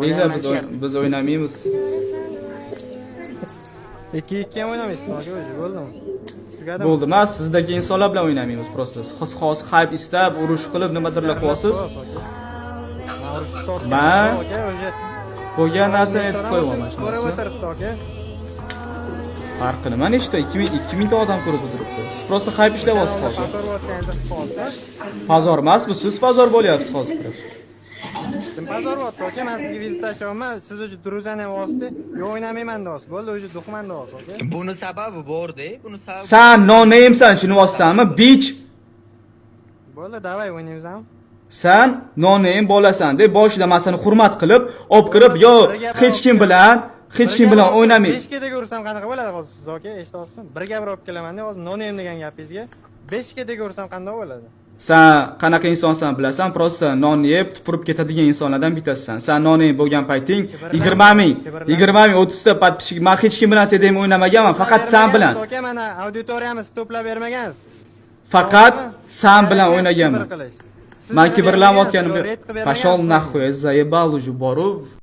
Riza biz o'ynamaymiz. 2-2 ham o'ynamaysiz aka o'zi, bo'ldimi? Tugadimi? Bo'ldi, men sizdagi insonlar bilan o'ynamaymiz, prosta. Xos hype istab, urush qilib nimadirlar qilyapsiz. Men bo'lgan narsani aytib qo'yaman shunisi. Farqi nima nechta? 2000 ta odam ko'rib o'tiribdi. Siz prosta hype ishlayapsiz hozir. Pazor emas bu, siz pazor bo'lyapsiz hozir. Kim pazor bo'pti aka, men sizga vizit tashlayapman. Siz o'zi Druzani vosita, yo o'ynamayman deyapsiz. Bo'ldi, o'zi duxman deyapsiz aka. Buni sababi bor-da, buni sababi. Sen no-name'san, tushunayapsanmi? Bitch. Bo'ldi, davay o'ynaymizmi? Sen no-name bo'lasan deb boshida men seni hurmat qilib, olib kirib, yo hech kim bilan o'ynamay. 5 keda ko'rsam qanaqa bo'ladi hozir siz aka, eshityapsizmi? Bir gapir olib kelaman-da, hozir no-name degan gapingizga 5 keda ko'rsam qanday bo'ladi? Sen qanaqa insonsan bilasan, prosta non yeb, tupurib ketadigan insonlardan bittasisan. Sen no-name bo'lgan payting 20 ming, 30 ta podpishchik, men hech kim bilan tedem o'ynamaganman, faqat sen bilan. Aka, mana auditoriyamiz to'plab bermagansiz. Faqat sen bilan o'ynaganman. Men kibrlanayotganim yo'q. Pashol nahvoy, zaебал уже borib.